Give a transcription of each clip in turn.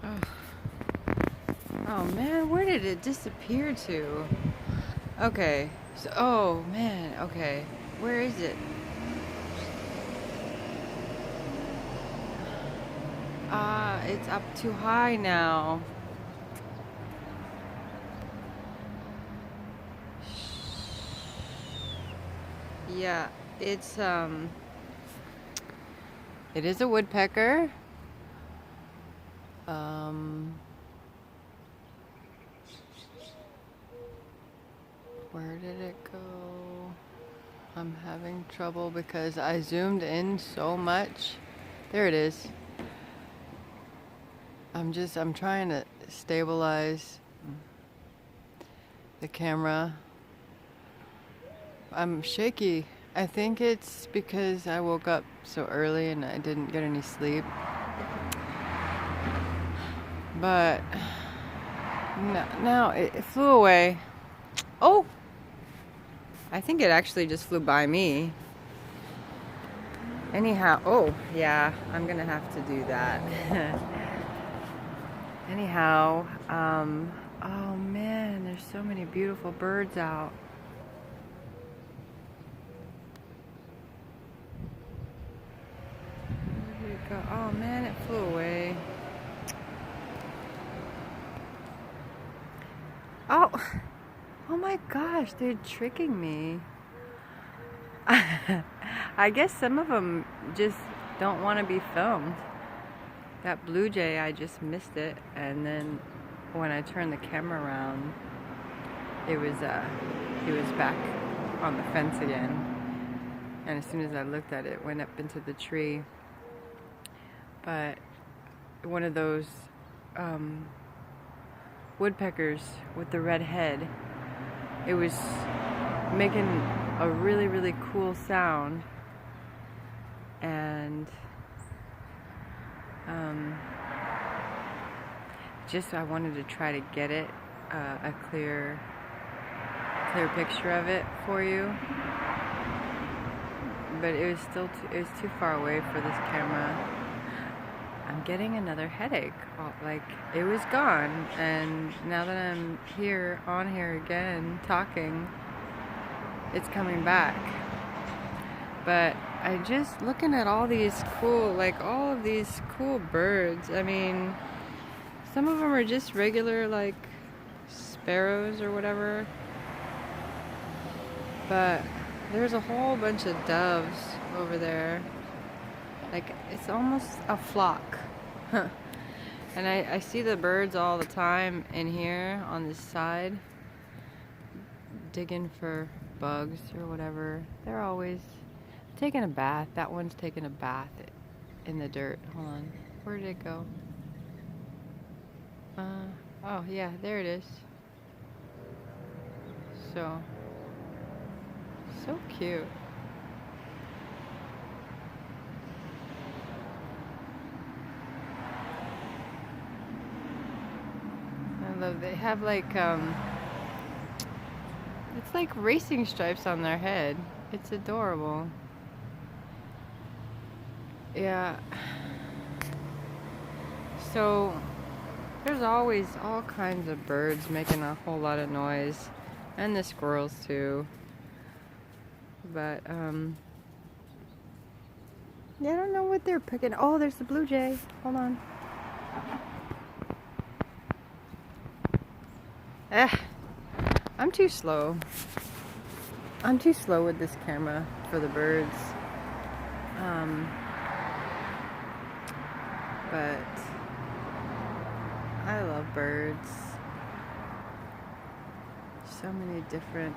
Ugh. Oh man, where did it disappear to? Okay, so, oh man, okay. Where is it? It's up too high now. Yeah, it's, it is a woodpecker. Um, where did it go? I'm having trouble because I zoomed in so much. There it is. I'm trying to stabilize the camera. I'm shaky. I think it's because I woke up so early and I didn't get any sleep. But now it flew away. Oh! I think it actually just flew by me. Anyhow, oh, yeah, I'm gonna have to do that. Anyhow, oh man, there's so many beautiful birds out. Where did it go? Oh man, it flew away. Oh, oh my gosh, they're tricking me. I guess some of them just don't want to be filmed. That blue jay, I just missed it, and then when I turned the camera around, he was back on the fence again. And as soon as I looked at it, it went up into the tree. But one of those woodpeckers with the red head, it was making a really, really cool sound. And just I wanted to try to get it a clear picture of it for you, but it was still it was too far away for this camera. I'm getting another headache. Like, it was gone, and now that I'm on here again talking, it's coming back. But I just looking at all these cool, all of these cool birds. I mean, some of them are just regular, like sparrows or whatever, but there's a whole bunch of doves over there. Like, it's almost a flock. And I see the birds all the time in here on this side, digging for bugs or whatever. They're always taking a bath. That one's taking a bath in the dirt. Hold on. Where did it go? Oh yeah, there it is. So cute. They have it's like racing stripes on their head. It's adorable. Yeah. So there's always all kinds of birds making a whole lot of noise, and the squirrels too. But yeah, I don't know what they're picking. Oh, there's the blue jay. Hold on. I'm too slow. I'm too slow with this camera for the birds. But I love birds. So many different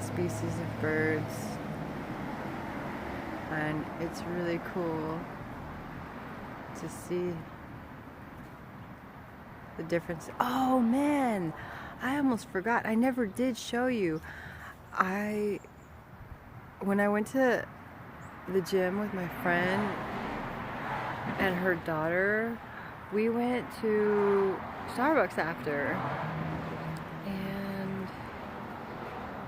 species of birds. And it's really cool to see the difference. Oh man, I almost forgot. I never did show you. When I went to the gym with my friend and her daughter, we went to Starbucks after, and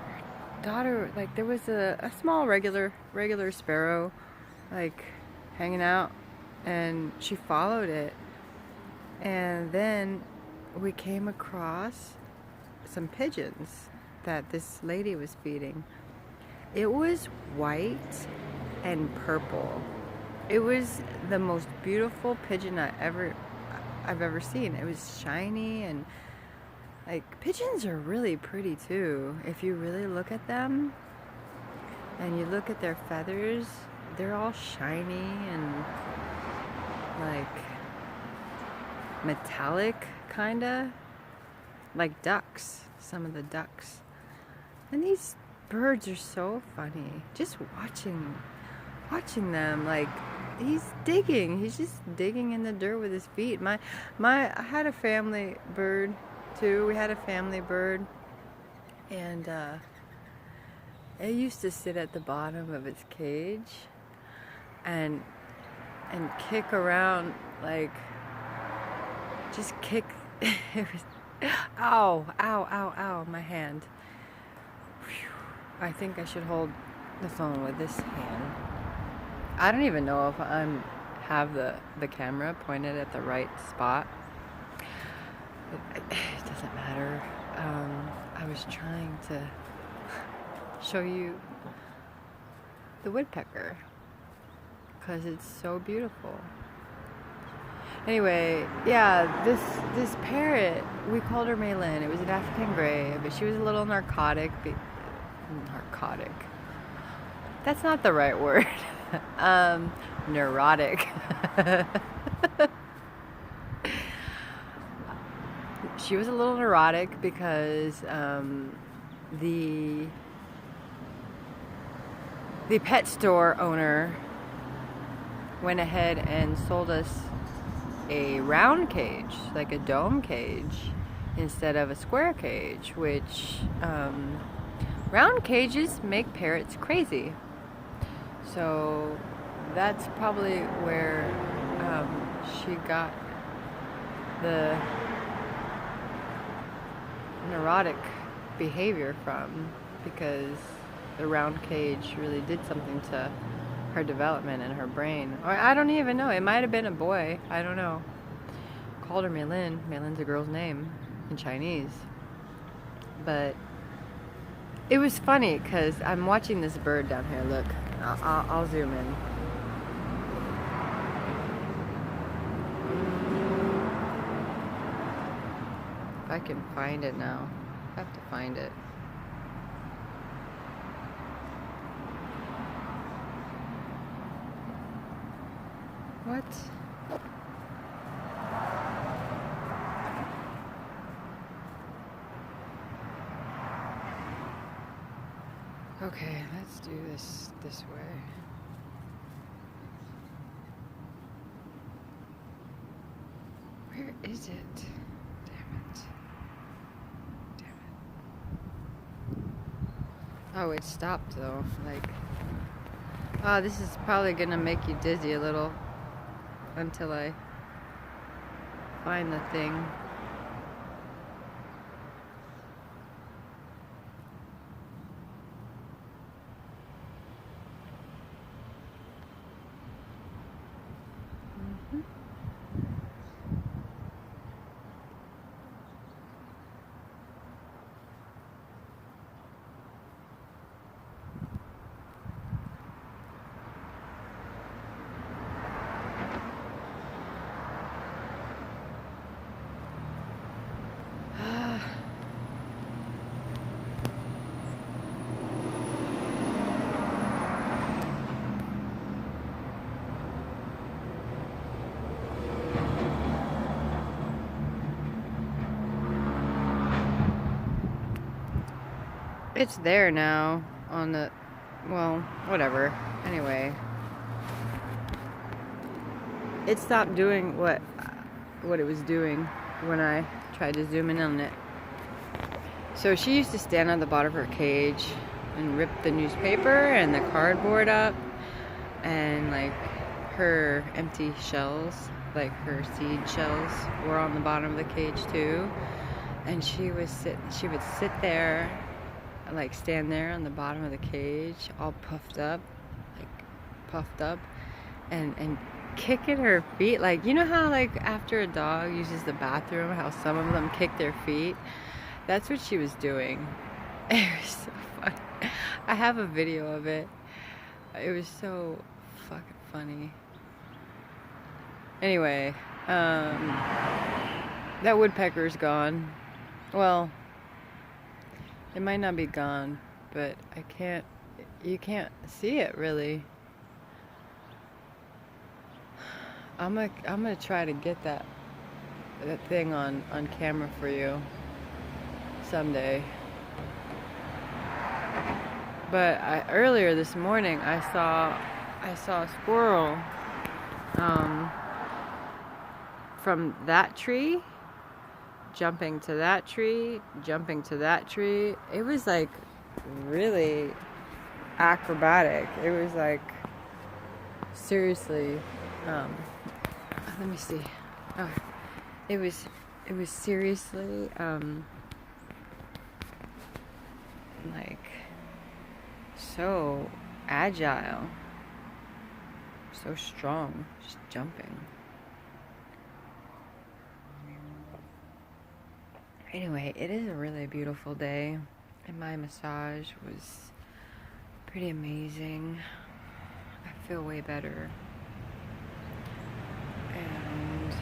her daughter, like, there was a small regular sparrow, like, hanging out, and she followed it And then we came across some pigeons that this lady was feeding. It was white and purple. It was the most beautiful pigeon I've ever seen. It was shiny, and like, pigeons are really pretty too. If you really look at them and you look at their feathers, they're all shiny and like metallic, kinda like ducks, some of the ducks. And these birds are so funny. Just watching them, like, he's just digging in the dirt with his feet. I had a family bird too. We had a family bird, and it used to sit at the bottom of its cage and kick around, like, just kick. It was, ow, ow, ow, ow, my hand. Whew. I think I should hold the phone with this hand. I don't even know if have the camera pointed at the right spot. It doesn't matter. I was trying to show you the woodpecker because it's so beautiful. Anyway, yeah, this parrot, we called her Maylin. It was an African gray, but she was a little narcotic. That's not the right word. Neurotic. She was a little neurotic because the pet store owner went ahead and sold us a round cage, like a dome cage, instead of a square cage, which round cages make parrots crazy. So that's probably where she got the neurotic behavior from, because the round cage really did something to her development in her brain. Or I don't even know. It might have been a boy. I don't know. Called her Maylin. Maylin's a girl's name in Chinese. But it was funny because I'm watching this bird down here. Look, I'll zoom in. If I can find it now. I have to find it. What? Okay, let's do this way. Where is it? Damn it. Oh, it stopped though. Like, oh, this is probably gonna make you dizzy a little until I find the thing. It's there now on the, well, whatever. Anyway, it stopped doing what it was doing when I tried to zoom in on it. So she used to stand on the bottom of her cage and rip the newspaper and the cardboard up, and like her empty shells, like her seed shells, were on the bottom of the cage too. And she would sit there, like stand there on the bottom of the cage, all puffed up, and kicking her feet. Like, you know how like after a dog uses the bathroom, how some of them kick their feet? That's what she was doing. It was so funny. I have a video of it. It was so fucking funny. Anyway, that woodpecker's gone. Well, it might not be gone, but you can't see it really. I'm gonna try to get that thing on camera for you someday. But earlier this morning I saw a squirrel from that tree jumping to that tree, jumping to that tree. It was like really acrobatic. It was like seriously let me see. Oh, it was seriously like so agile, so strong, just jumping. Anyway, it is a really beautiful day, and my massage was pretty amazing. I feel way better. And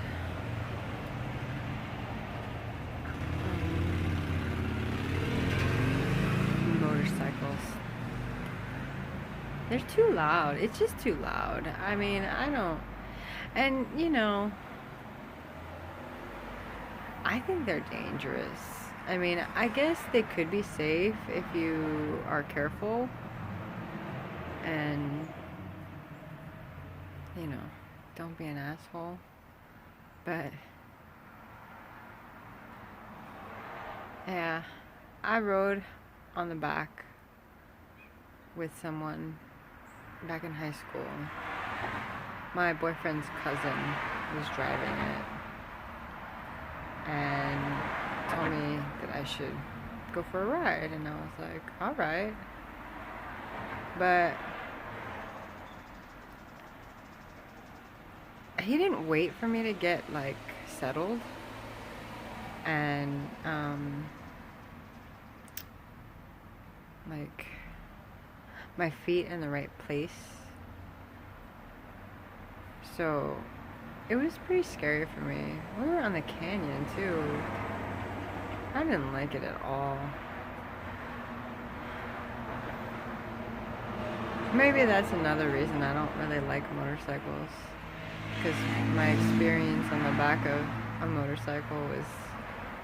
motorcycles. They're too loud. It's just too loud. I mean, I don't... And, you know, I think they're dangerous. I mean, I guess they could be safe if you are careful. And, you know, don't be an asshole. But, yeah, I rode on the back with someone back in high school. My boyfriend's cousin was driving it and told me that I should go for a ride, and I was like, alright. But he didn't wait for me to get like settled and like my feet in the right place. So it was pretty scary for me. We were on the canyon too. I didn't like it at all. Maybe that's another reason I don't really like motorcycles. Because my experience on the back of a motorcycle was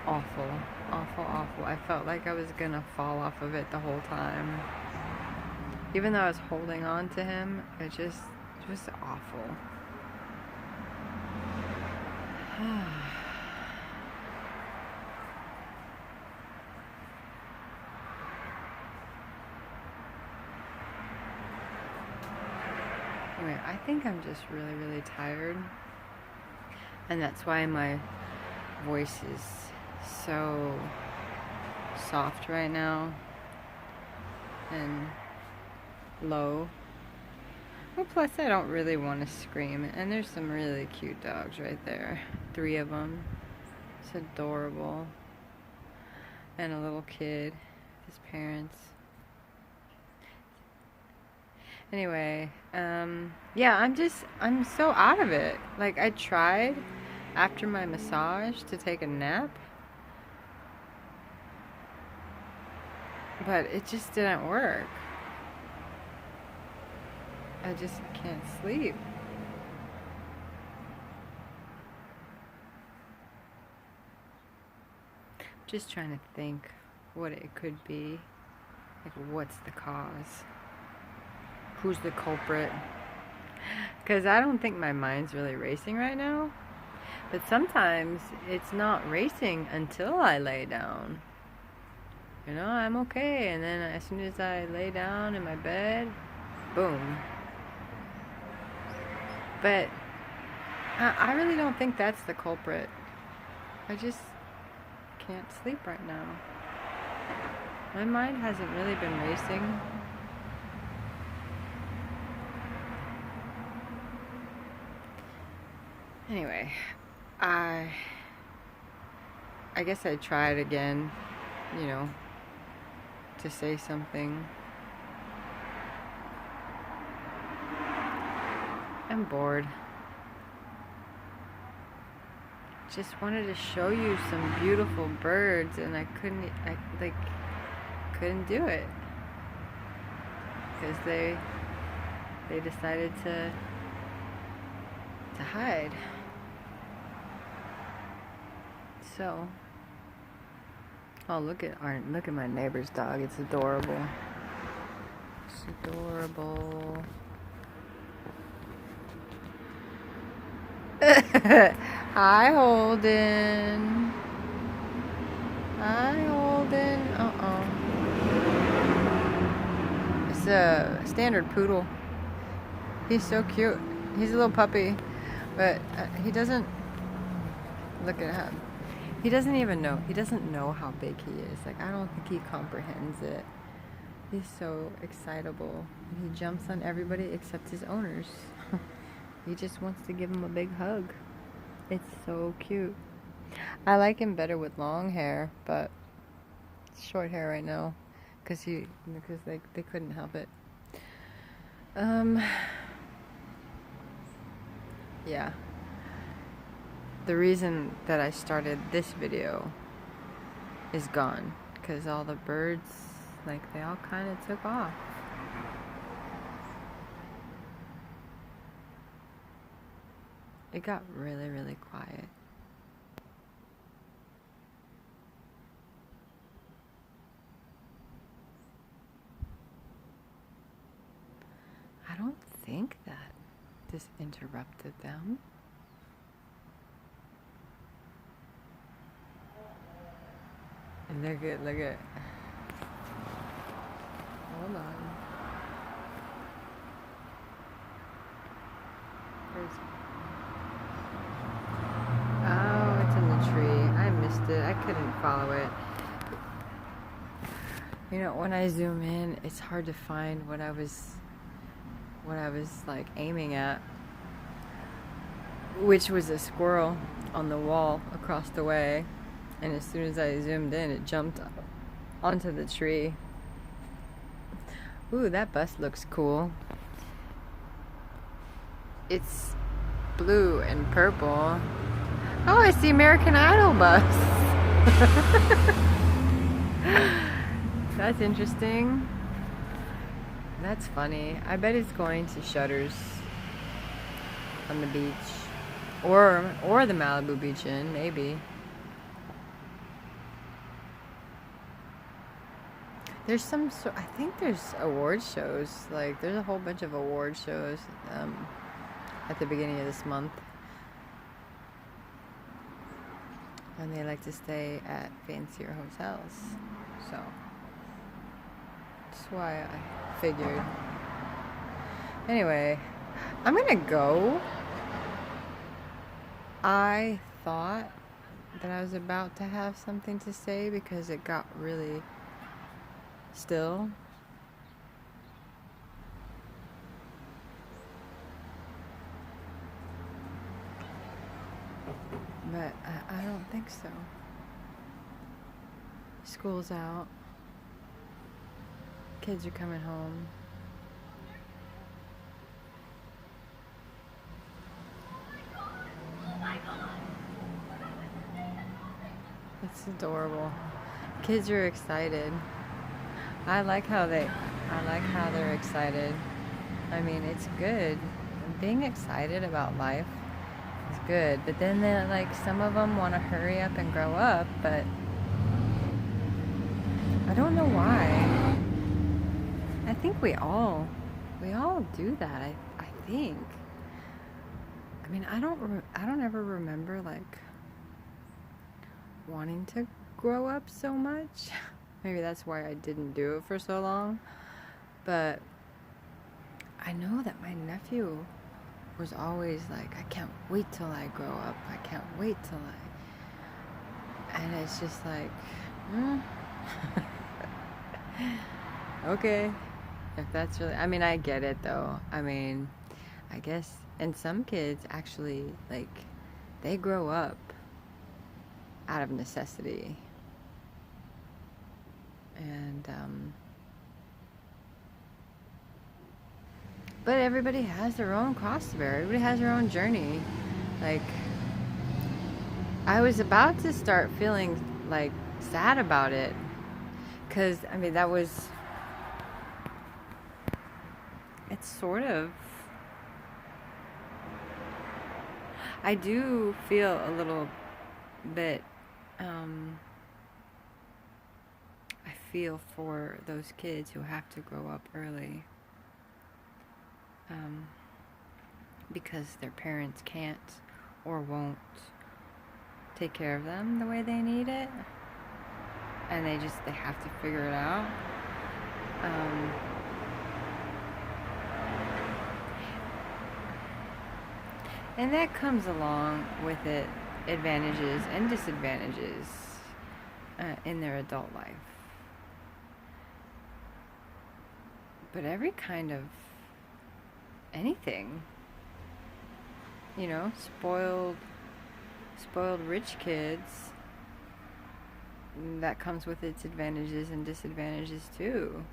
awful. Awful, awful. I felt like I was gonna fall off of it the whole time. Even though I was holding on to him, it was awful. Anyway, I think I'm just really, really tired. And that's why my voice is so soft right now and low. Well, plus I don't really want to scream. And there's some really cute dogs right there. 3 of them. It's adorable. And a little kid. His parents. Anyway, yeah, I'm so out of it. Like, I tried after my massage to take a nap. But it just didn't work. I just can't sleep. Just trying to think what it could be. Like, what's the cause? Who's the culprit? Because I don't think my mind's really racing right now. But sometimes it's not racing until I lay down. You know, I'm okay. And then as soon as I lay down in my bed, boom. But I really don't think that's the culprit. I just can't sleep right now. My mind hasn't really been racing. Anyway, I guess I tried again, you know, to say something. I'm bored. Just wanted to show you some beautiful birds, and I couldn't do it because they decided to hide. So, oh, look at my neighbor's dog. It's adorable. It's adorable. Hi, Holden. Hi, Holden. It's a standard poodle. He's so cute. He's a little puppy, but he doesn't look at him. He doesn't even know. He doesn't know how big he is. Like, I don't think he comprehends it. He's so excitable. He jumps on everybody except his owners. He just wants to give him a big hug. It's so cute. I like him better with long hair, but short hair right now because they couldn't help it. Yeah. The reason that I started this video is gone because all the birds, like, they all kind of took off. It got really, really quiet. I don't think that this interrupted them. And look at. Hold on. Oh, it's in the tree. I missed it. I couldn't follow it. You know, when I zoom in, it's hard to find what I was like aiming at, which was a squirrel on the wall across the way. And as soon as I zoomed in, it jumped onto the tree. Ooh, that bus looks cool. It's blue and purple. Oh, it's the American Idol bus. That's interesting. That's funny. I bet it's going to Shutters on the beach. Or the Malibu Beach Inn, maybe. There's I think there's award shows. Like, there's a whole bunch of award shows at the beginning of this month. And they like to stay at fancier hotels. So, that's why I figured. Anyway, I'm gonna go. I thought that I was about to have something to say because it got really still. But I don't think so. School's out. Kids are coming home. It's adorable. Kids are excited. I like how they're excited. I mean, it's good. Being excited about life is good. But then some of them want to hurry up and grow up, but I don't know why. I think we all do that. I think. I mean, I don't ever remember like wanting to grow up so much. Maybe that's why I didn't do it for so long. But I know that my nephew was always like, I can't wait till I grow up. I can't wait till I... And it's just like, okay. If that's really... I mean, I get it, though. I mean, I guess... And some kids actually, like, they grow up out of necessity. And but everybody has their own cross to bear. Everybody has their own journey. Like, I was about to start feeling like sad about it, because I mean it's sort of, I do feel a little bit, I feel for those kids who have to grow up early, because their parents can't or won't take care of them the way they need it, and they have to figure it out. And that comes along with it advantages and disadvantages in their adult life. But every kind of anything, spoiled rich kids, that comes with its advantages and disadvantages too.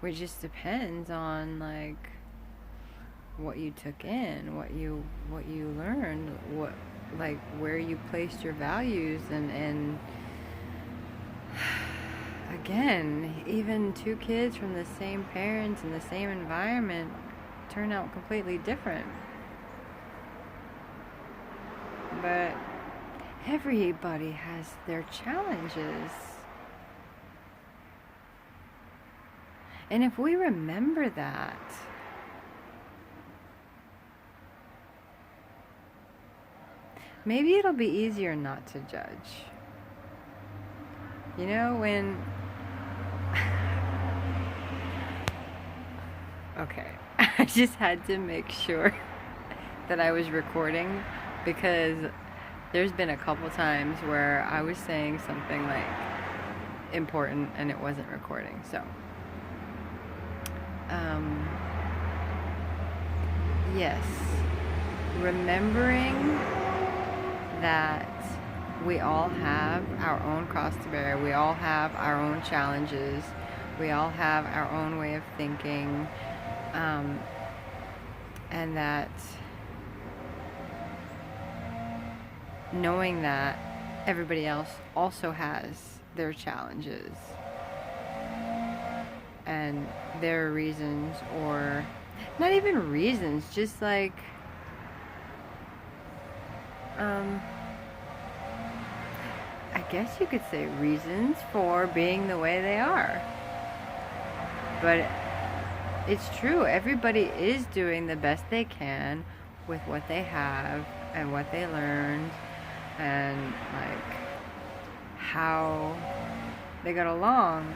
Which just depends on like what you took in, what you learned, where you placed your values, and again, even two kids from the same parents in the same environment turn out completely different. But everybody has their challenges. And if we remember that, maybe it'll be easier not to judge. When... Okay, I just had to make sure that I was recording, because there's been a couple times where I was saying something like important and it wasn't recording. So yes, remembering that we all have our own cross to bear, we all have our own challenges, we all have our own way of thinking, and that knowing that everybody else also has their challenges and their reasons, or not even reasons, just like I guess you could say reasons for being the way they are. But it's true, everybody is doing the best they can with what they have and what they learned, and like how they got along,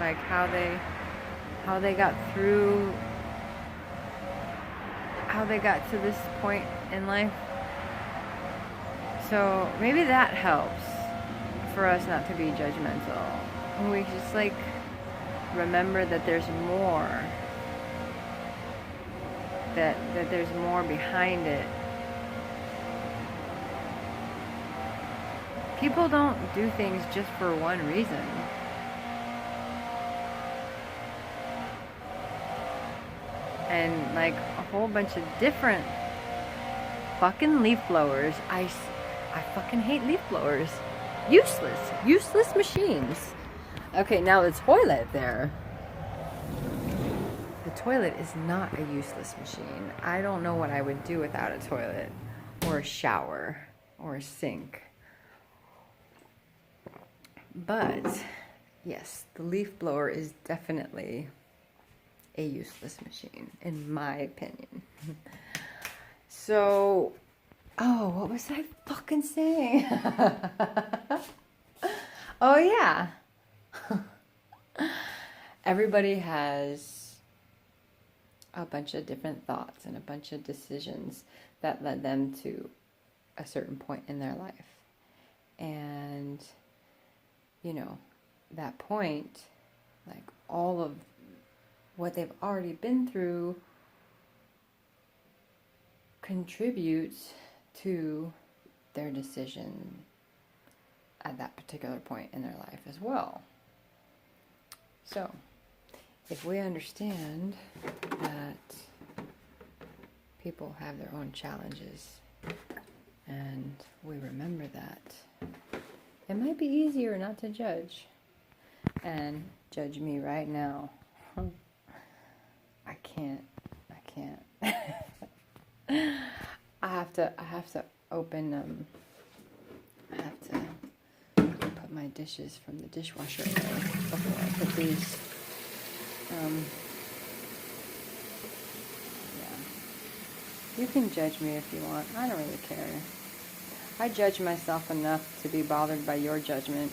like how they got through, how they got to this point in life. So maybe that helps for us not to be judgmental. And we just like remember that there's more, that there's more behind it. People don't do things just for one reason. And like a whole bunch of different fucking leaf blowers. I fucking hate leaf blowers. Useless machines. Okay, now the toilet there. The toilet is not a useless machine. I don't know what I would do without a toilet, or a shower, or a sink. But yes, the leaf blower is definitely a useless machine, in my opinion. So, what was I fucking saying? Oh yeah. Everybody has a bunch of different thoughts and a bunch of decisions that led them to a certain point in their life. And, that point, like all of what they've already been through, contributes to their decision at that particular point in their life as well. So, if we understand that people have their own challenges, and we remember that, it might be easier not to judge. And judge me right now. I can't. I have to open, I have to put my dishes from the dishwasher away before I put these, yeah. You can judge me if you want. I don't really care. I judge myself enough to be bothered by your judgment.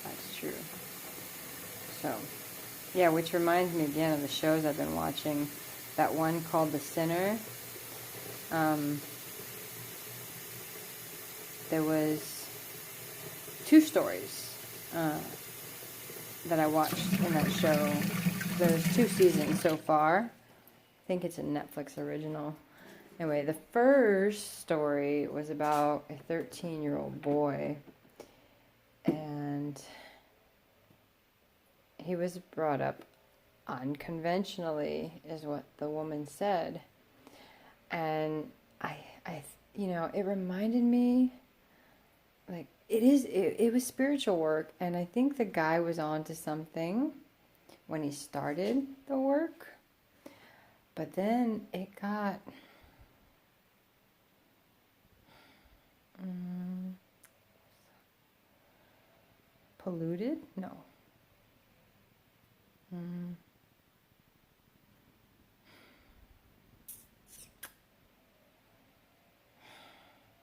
That's true. So, yeah, which reminds me again of the shows I've been watching. That one called The Sinner. There was 2 stories that I watched in that show. There's 2 seasons so far. I think it's a Netflix original. Anyway, the first story was about a 13-year-old boy, and he was brought up unconventionally, is what the woman said. And I it reminded me, like, it was spiritual work, and I think the guy was onto something when he started the work, but then it got polluted? No.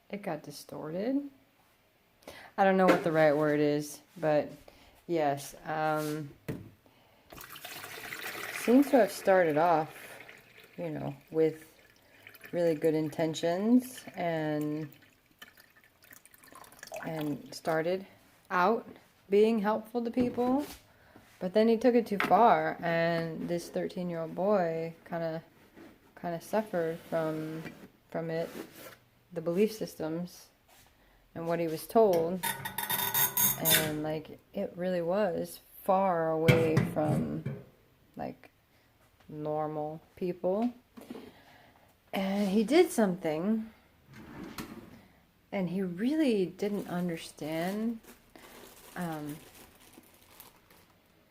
It got distorted. I don't know what the right word is, but yes. Seems to have started off, with really good intentions and started out being helpful to people, but then he took it too far, and this 13-year-old boy kind of suffered from it, the belief systems and what he was told, and it really was far away from normal people. And he did something, and he really didn't understand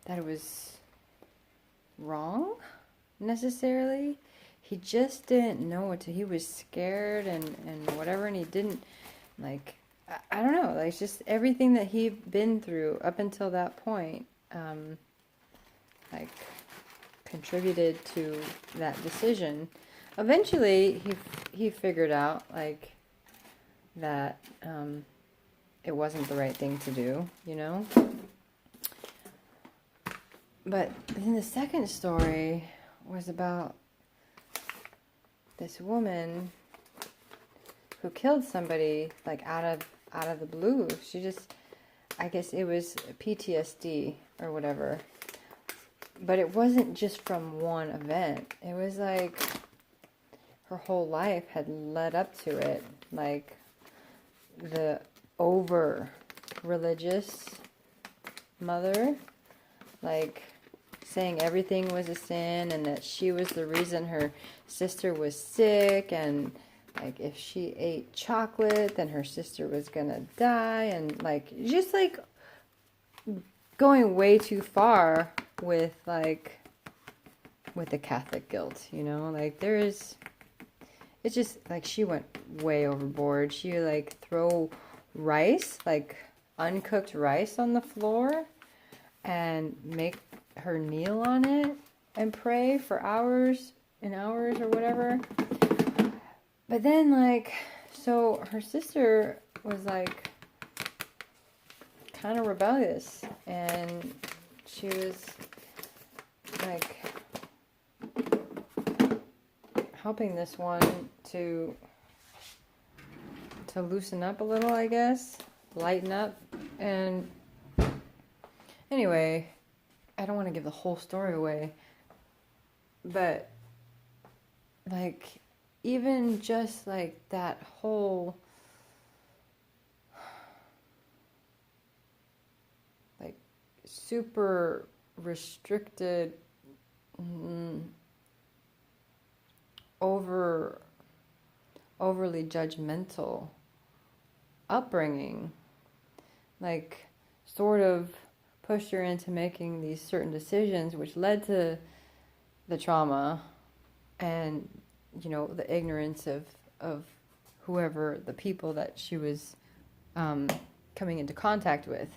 that it was wrong necessarily. He just didn't know what to. He was scared and whatever, and he didn't, I don't know, it's just everything that he'd been through up until that point, contributed to that decision. Eventually, he figured out, that it wasn't the right thing to do, But then the second story was about this woman who killed somebody, out of the blue. She just, I guess it was PTSD or whatever. But it wasn't just from one event. It was her whole life had led up to it. The over-religious mother, saying everything was a sin and that she was the reason her sister was sick, and if she ate chocolate, then her sister was gonna die, and just going way too far with the Catholic guilt, it's just she went way overboard. She throw rice, uncooked rice on the floor, and make her kneel on it and pray for hours and hours or whatever. But then so her sister was kind of rebellious, and she was helping this one to loosen up a little, I guess, lighten up. And anyway, I don't want to give the whole story away, but even just like that whole like super restricted, over overly judgmental upbringing, like sort of pushed her into making these certain decisions, which led to the trauma and, you know, the ignorance of whoever the people that she was coming into contact with.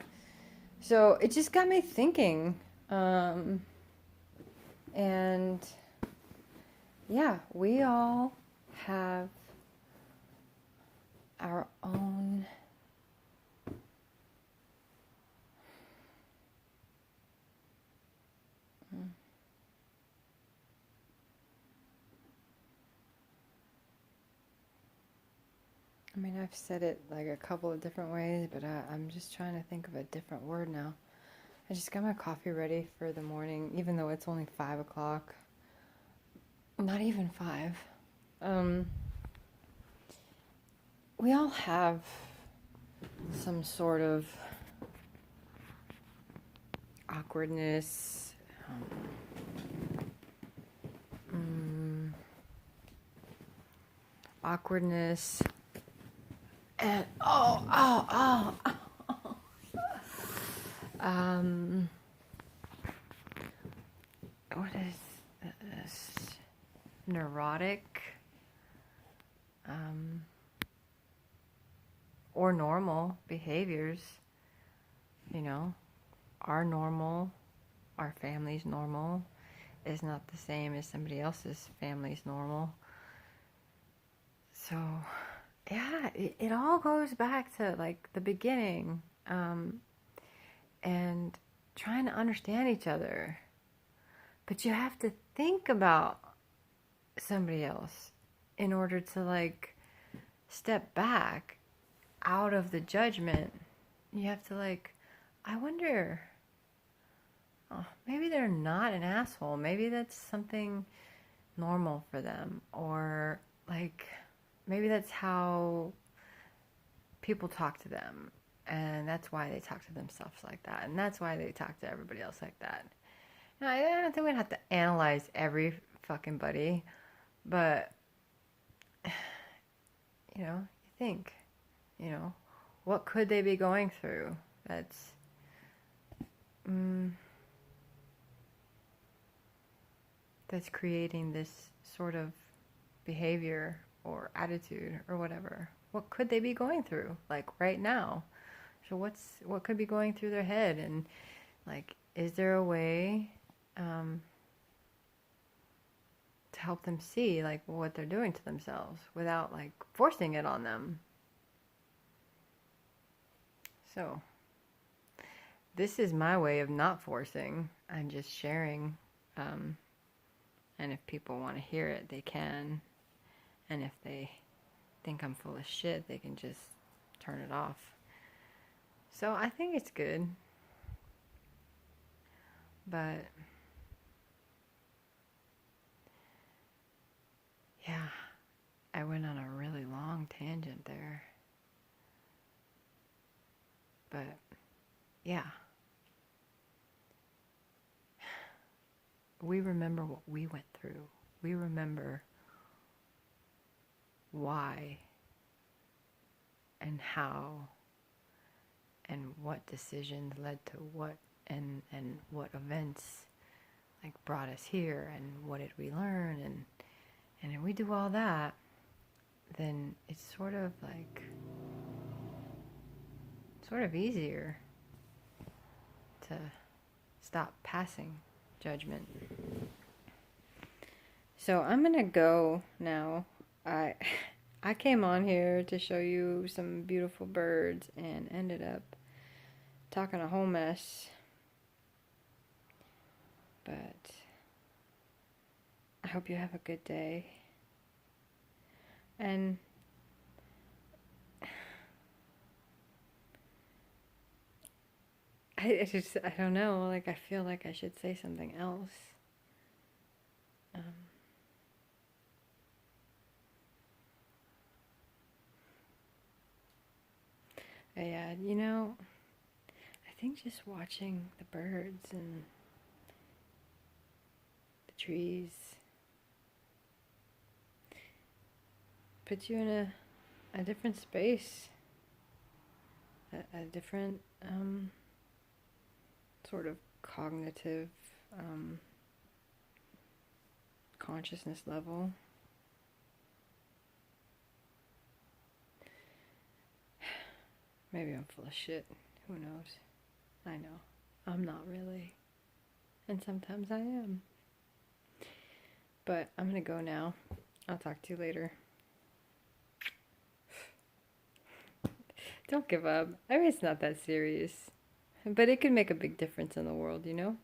So it just got me thinking, and yeah, we all have our own I mean, I've said it like a couple of different ways, but I'm just trying to think of a different word now. I just got my coffee ready for the morning, even though it's only 5 o'clock. Not even 5. We all have some sort of awkwardness, awkwardness, and what is this? Neurotic, or normal behaviors. You know, our normal, our family's normal is not the same as somebody else's family's normal. So, yeah, it all goes back to like the beginning, and trying to understand each other. But you have to think about somebody else in order to like step back out of the judgment. You have to like, I wonder, oh, maybe they're not an asshole. Maybe that's something normal for them. Or like, maybe that's how people talk to them. And that's why they talk to themselves like that. And that's why they talk to everybody else like that. And I don't think we'd have to analyze every fucking buddy. But, you know, you think, you know, what could they be going through that's that's creating this sort of behavior or attitude or whatever? What could they be going through like right now? So what could be going through their head? And like, is there a way to help them see like what they're doing to themselves without like forcing it on them? So this is my way of not forcing. I'm just sharing. And if people want to hear it, they can. And if they think I'm full of shit, they can just turn it off. So I think it's good. But yeah, I went on a really long tangent there. But yeah, we remember what we went through. We remember why and how and what decisions led to what, and what events like brought us here, and what did we learn, and if we do all that, then it's sort of easier to stop passing judgment. So I'm gonna go now. I came on here to show you some beautiful birds and ended up talking a whole mess. But I hope you have a good day. And I don't know, like I feel like I should say something else. Yeah, you know, I think just watching the birds and the trees puts you in a different space, a different sort of cognitive um, consciousness level. Maybe I'm full of shit. Who knows? I know. I'm not really. And sometimes I am. But I'm gonna go now. I'll talk to you later. Don't give up. I mean, it's not that serious. But it can make a big difference in the world, you know?